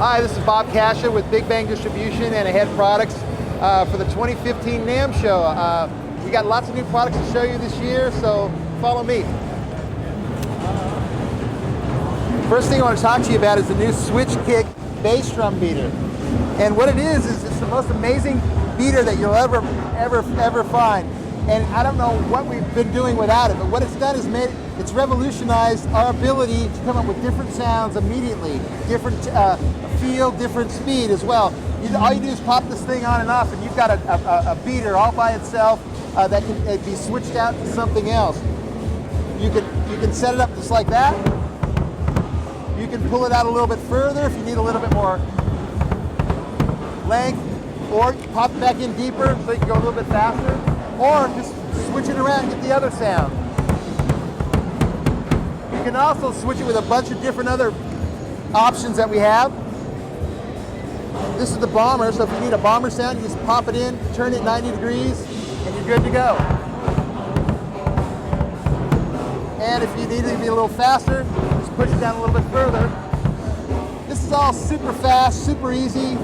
Hi, this is Bob Kaja with Big Bang Distribution and Ahead Products for the 2015 NAMM show. We got lots of new products to show you this year, so follow me. First thing I want to talk to you about is the new switch kick bass drum beater. And what it is it's the most amazing beater that you'll ever find. And I don't know what we've been doing without it, but what it's done is it's revolutionized our ability to come up with different sounds immediately, different feel, different speed as well. All you do is pop this thing on and off, and you've got a beater all by itself that can be switched out to something else. You can set it up just like that. You can pull it out a little bit further if you need a little bit more length, or pop it back in deeper so you can go a little bit faster, or just switch it around and get the other sound. You can also switch it with a bunch of different other options that we have. This is the bomber, so if you need a bomber sound, you just pop it in, turn it 90 degrees, and you're good to go. And if you need it to be a little faster, just push it down a little bit further. This is all super fast, super easy.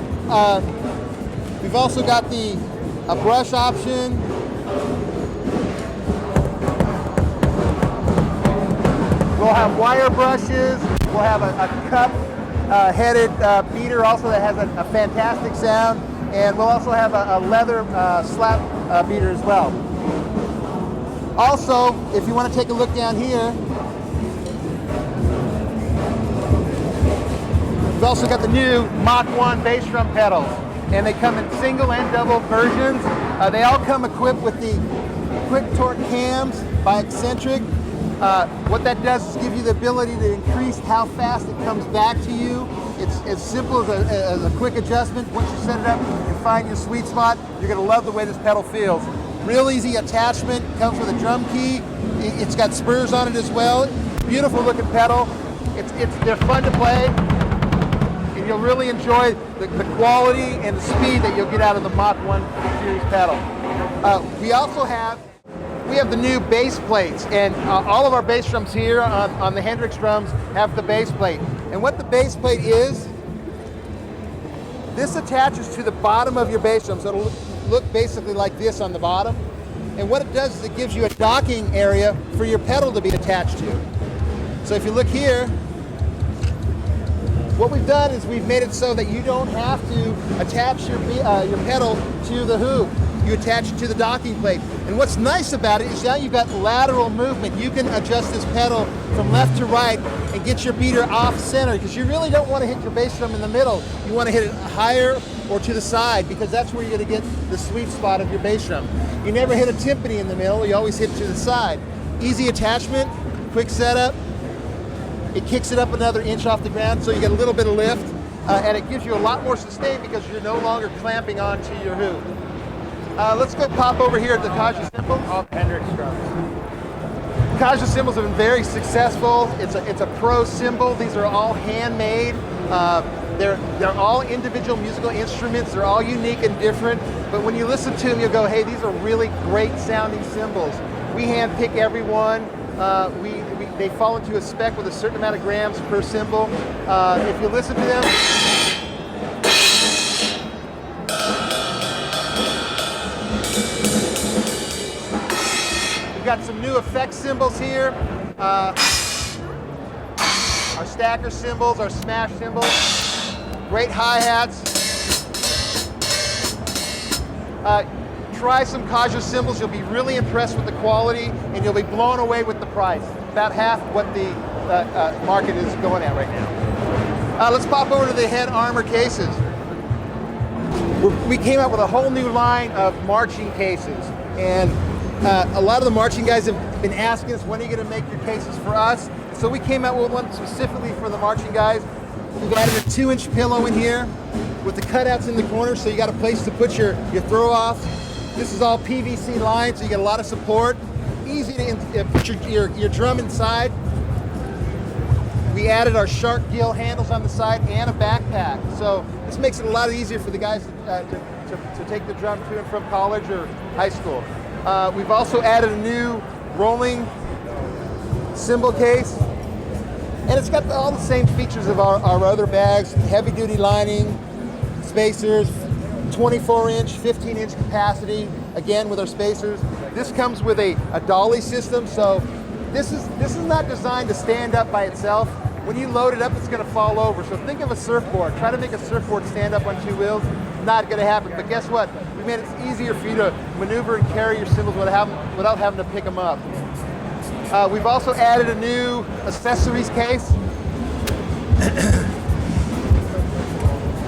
We've also got a brush option. We'll have wire brushes. We'll have a cup headed beater also that has a fantastic sound. And we'll also have a leather slap beater as well. Also, if you want to take a look down here, we've also got the new Mach One bass drum pedals. And they come in single and double versions. They all come equipped with the quick torque cams by Hendrick. What that does is give you the ability to increase how fast it comes back to you. It's as simple as a quick adjustment. Once you set it up and find your sweet spot, you're going to love the way this pedal feels. Real easy attachment, comes with a drum key. It's got spurs on it as well. Beautiful looking pedal. They're fun to play, and you'll really enjoy the quality and the speed that you'll get out of the Mach One series pedal. We also have the new bass plates, and all of our bass drums here on the Hendrick drums have the bass plate. And what the bass plate is, this attaches to the bottom of your bass drum, so it'll look basically like this on the bottom. And what it does is it gives you a docking area for your pedal to be attached to. So if you look here, what we've done is we've made it so that you don't have to attach your pedal to the hoop. You attach it to the docking plate. And what's nice about it is now you've got lateral movement. You can adjust this pedal from left to right and get your beater off center, because you really don't want to hit your bass drum in the middle. You want to hit it higher or to the side, because that's where you're going to get the sweet spot of your bass drum. You never hit a timpani in the middle. You always hit to the side. Easy attachment, quick setup. It kicks it up another inch off the ground, so you get a little bit of lift, and it gives you a lot more sustain because you're no longer clamping onto your hoop. Let's go pop over here at the Kaja cymbals. All Hendrick drums. Kaja cymbals have been very successful. It's a pro cymbal. These are all handmade. They're all individual musical instruments. They're all unique and different. But when you listen to them, you'll go, hey, these are really great sounding cymbals. We hand pick every one. They fall into a spec with a certain amount of grams per cymbal. If you listen to them, we've got some new effect cymbals here. Our stacker cymbals, our smash cymbals, great hi-hats. Try some Kaja cymbals. You'll be really impressed with the quality, and you'll be blown away with the price. About half what the market is going at right now. Let's pop over to the head armor cases. We came out with a whole new line of marching cases, and a lot of the marching guys have been asking us, when are you going to make your cases for us? So we came out with one specifically for the marching guys. We've added a 2-inch pillow in here with the cutouts in the corner, so you got a place to put your throw off. This is all PVC lined, so you get a lot of support. Easy to put your drum inside. We added our shark gill handles on the side and a backpack. So this makes it a lot easier for the guys to take the drum to and from college or high school. We've also added a new rolling cymbal case. And it's got all the same features of our other bags, heavy duty lining, spacers, 24-inch, 15-inch capacity, again with our spacers. This comes with a dolly system, so this is not designed to stand up by itself. When you load it up, it's going to fall over. So think of a surfboard. Try to make a surfboard stand up on two wheels. Not going to happen. But guess what? We made it easier for you to maneuver and carry your cymbals without having to pick them up. We've also added a new accessories case.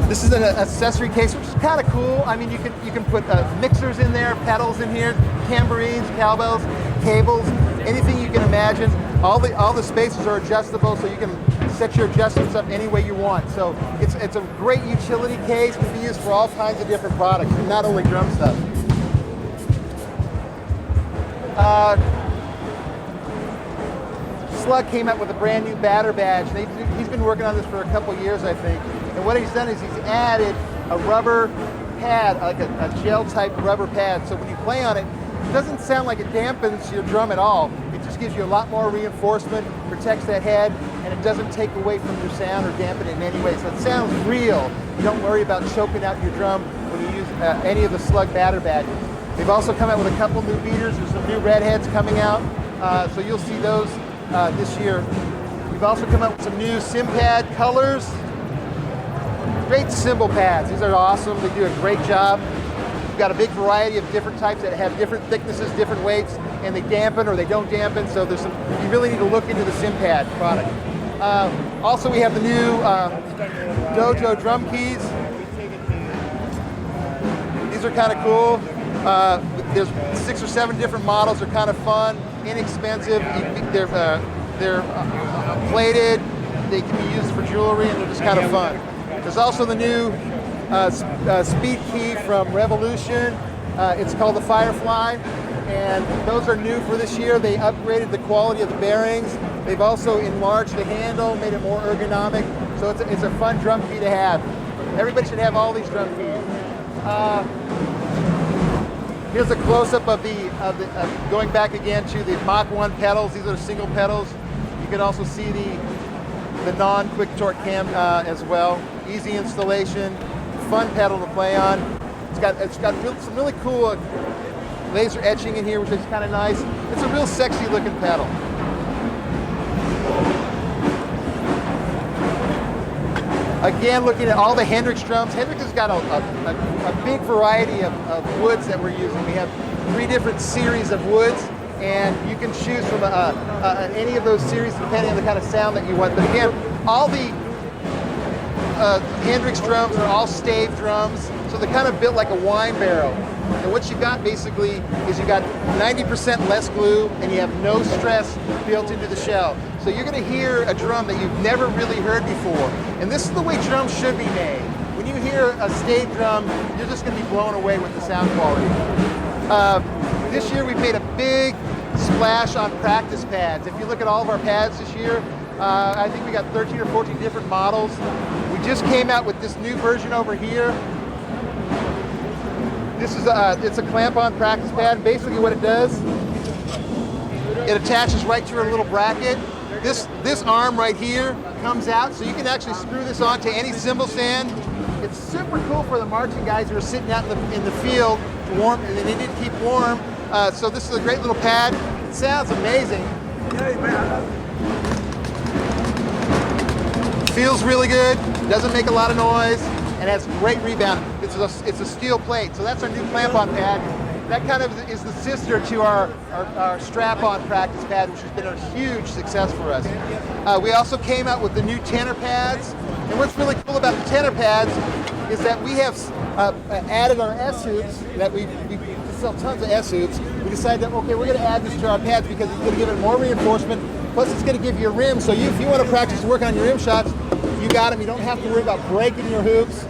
This is an accessory case, which is kind of cool. I mean, you can put mixers in there, pedals in here, tambourines, cowbells, cables, anything you can imagine. All the spacers are adjustable, so you can set your adjustments up any way you want. So it's a great utility case. Can be used for all kinds of different products, and not only drum stuff. Slug came out with a brand new batter badge. He's been working on this for a couple years, I think. And what he's done is he's added a rubber pad, like a gel type rubber pad. So when you play on it, it doesn't sound like it dampens your drum at all. It just gives you a lot more reinforcement, protects that head, and it doesn't take away from your sound or dampen it in any way. So it sounds real. You don't worry about choking out your drum when you use any of the Slug batter badges. They've also come out with a couple new beaters. There's some new redheads coming out. So you'll see those this year. We've also come out with some new cymbal colors. Great cymbal pads. These are awesome. They do a great job. We've got a big variety of different types that have different thicknesses, different weights, and they dampen or they don't dampen. So there's some. You really need to look into the cymbal product. Also, we have the new Dojo drum keys. These are kind of cool. There's 6 or 7 different models. They're kind of fun, inexpensive. They're plated. They can be used for jewelry, and they're just kind of fun. There's also the new speed key from Revolution. It's called the Firefly, and those are new for this year. They upgraded the quality of the bearings. They've also enlarged the handle, made it more ergonomic. So it's a fun drum key to have. Everybody should have all these drum keys. Here's a close-up of going back again to the Mach One pedals. These are single pedals. You can also see the non-quick torque cam as well. Easy installation, fun pedal to play on. It's got some really cool laser etching in here, which is kind of nice. It's a real sexy looking pedal. Again, looking at all the Hendrick drums. Hendrick has got a big variety of woods that we're using. We have 3 different series of woods, and you can choose from any of those series depending on the kind of sound that you want. But again, all the Hendrick drums are all stave drums, so they're kind of built like a wine barrel. And what you got basically is you got 90% less glue, and you have no stress built into the shell. So you're going to hear a drum that you've never really heard before. And this is the way drums should be made. When you hear a stave drum, you're just going to be blown away with the sound quality. This year we've made a big splash on practice pads. If you look at all of our pads this year, I think we got 13 or 14 different models. We just came out with this new version over here. This is it's a clamp-on practice pad. Basically what it does, it attaches right to a little bracket. This arm right here comes out, so you can actually screw this onto any cymbal stand. It's super cool for the marching guys who are sitting out in the field to warm, and they need to keep warm. So this is a great little pad. It sounds amazing. Feels really good. Doesn't make a lot of noise, and has great rebound. It's a steel plate, so that's our new clamp-on pad. That kind of is the sister to our strap-on practice pad, which has been a huge success for us. We also came out with the new tenor pads, and what's really cool about the tenor pads is that we have added our S-hoops, that we sell tons of S-hoops. We decided that, okay, we're going to add this to our pads because it's going to give it more reinforcement, plus it's going to give you a rim, so if you want to practice work on your rim shots, you got them. You don't have to worry about breaking your hoops.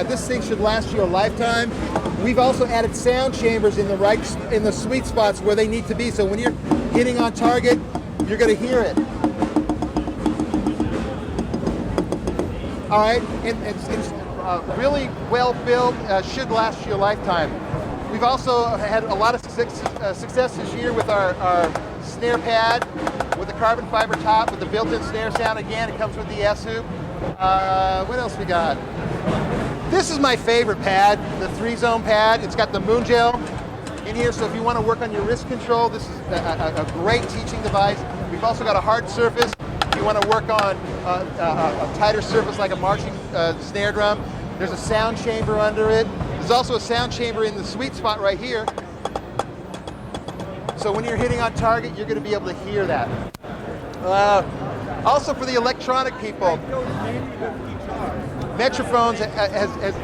This thing should last you a lifetime. We've also added sound chambers in the sweet spots where they need to be. So when you're hitting on target, you're going to hear it. All right, and it's really well built. Should last you a lifetime. We've also had a lot of success this year with our snare pad with a carbon fiber top with the built-in snare sound. Again, it comes with the S-hoop. What else we got? This is my favorite pad, the 3-zone pad. It's got the moon gel in here, so if you want to work on your wrist control, this is a great teaching device. We've also got a hard surface. If you want to work on a tighter surface like a marching snare drum, there's a sound chamber under it. There's also a sound chamber in the sweet spot right here. So when you're hitting on target, you're going to be able to hear that. Also for the electronic people, Metrophones has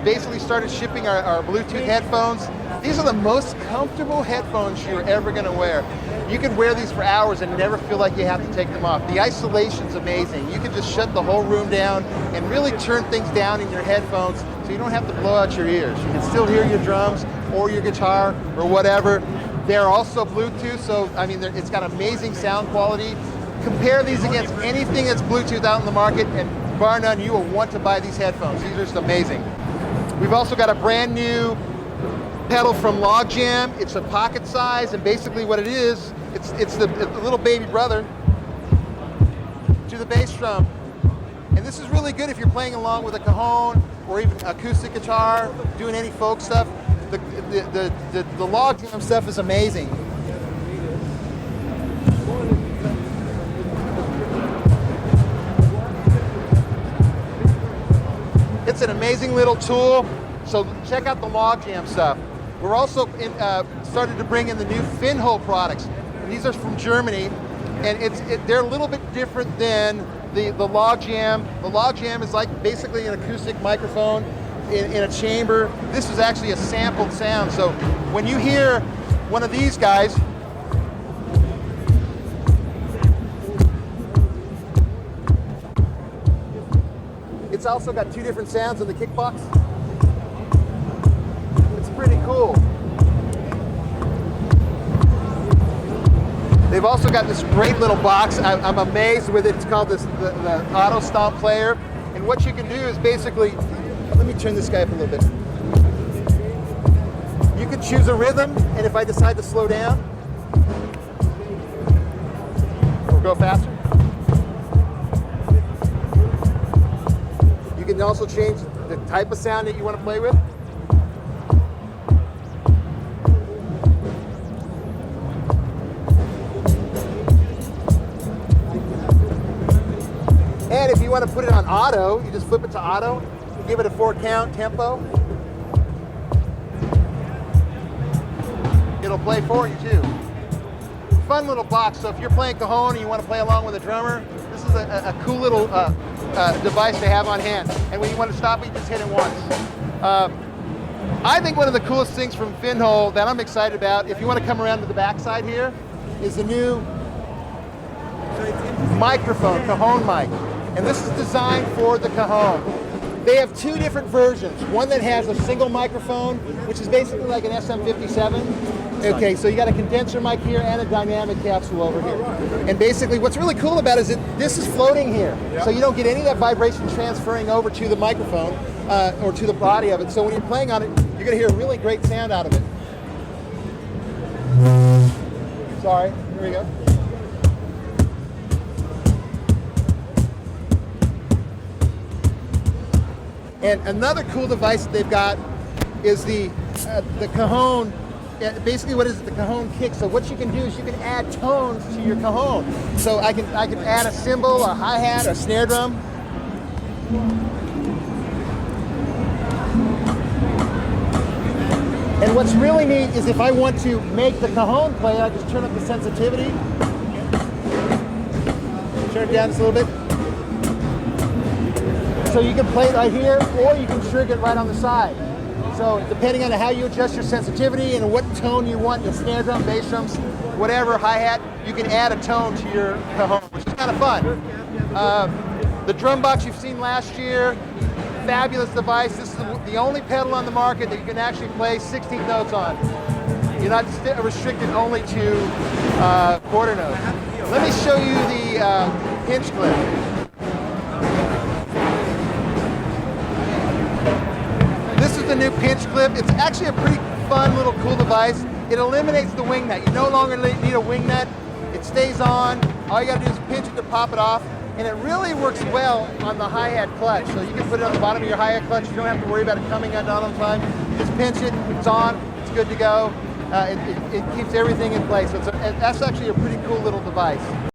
basically started shipping our Bluetooth headphones. These are the most comfortable headphones you're ever going to wear. You can wear these for hours and never feel like you have to take them off. The isolation's amazing. You can just shut the whole room down and really turn things down in your headphones so you don't have to blow out your ears. You can still hear your drums or your guitar or whatever. They're also Bluetooth, so I mean, it's got amazing sound quality. Compare these against anything that's Bluetooth out in the market, and bar none, you will want to buy these headphones. These are just amazing. We've also got a brand new pedal from Log Jam. It's a pocket size, and basically what it is, it's the little baby brother to the bass drum. And this is really good if you're playing along with a cajon or even acoustic guitar, doing any folk stuff. The Log Jam stuff is amazing. It's an amazing little tool, so check out the Log Jam stuff. We're also started to bring in the new Finhol products. These are from Germany, and they're a little bit different than the Log Jam. The Log Jam is like basically an acoustic microphone in a chamber. This is actually a sampled sound, so when you hear one of these guys, it's also got 2 different sounds in the kickbox. It's pretty cool. They've also got this great little box. I'm amazed with it. It's called the Auto Stomp Player. And what you can do is basically, let me turn this guy up a little bit. You can choose a rhythm, and if I decide to slow down, or go faster, you can also change the type of sound that you want to play with. And if you want to put it on auto, you just flip it to auto, give it a 4-count tempo. It'll play for you too. Fun little box, so if you're playing cajon and you want to play along with a drummer, this is a cool little device to have on hand. And when you want to stop it, you just hit it once. I think one of the coolest things from Finhol that I'm excited about, if you want to come around to the back side here, is the new microphone, cajon mic. And this is designed for the cajon. They have 2 different versions. One that has a single microphone, which is basically like an SM57. Okay, so you got a condenser mic here and a dynamic capsule over here. And basically what's really cool about it is that this is floating here. So you don't get any of that vibration transferring over to the microphone or to the body of it. So when you're playing on it, you're gonna hear a really great sound out of it. Sorry, here we go. And another cool device that they've got is the cajon. Basically, what is it? The cajon kick. So what you can do is you can add tones to your cajon. So I can add a cymbal, a hi-hat, a snare drum. And what's really neat is if I want to make the cajon play, I just turn up the sensitivity. Turn it down just a little bit. So you can play it right here, or you can trigger it right on the side. So depending on how you adjust your sensitivity and what tone you want, your snare drum, bass drums, whatever, hi-hat, you can add a tone to your cajon, which is kind of fun. The drum box you've seen last year, fabulous device. This is the only pedal on the market that you can actually play 16 notes on. You're not restricted only to quarter notes. Let me show you the pinch clip. This is the new pinch clip. It's actually a pretty fun little cool device. It eliminates the wing nut. You no longer need a wing nut. It stays on. All you gotta do is pinch it to pop it off, and it really works well on the hi-hat clutch. So you can put it on the bottom of your hi-hat clutch. You don't have to worry about it coming undone all the time. You just pinch it, it's on, good to go. It keeps everything in place. So that's actually a pretty cool little device.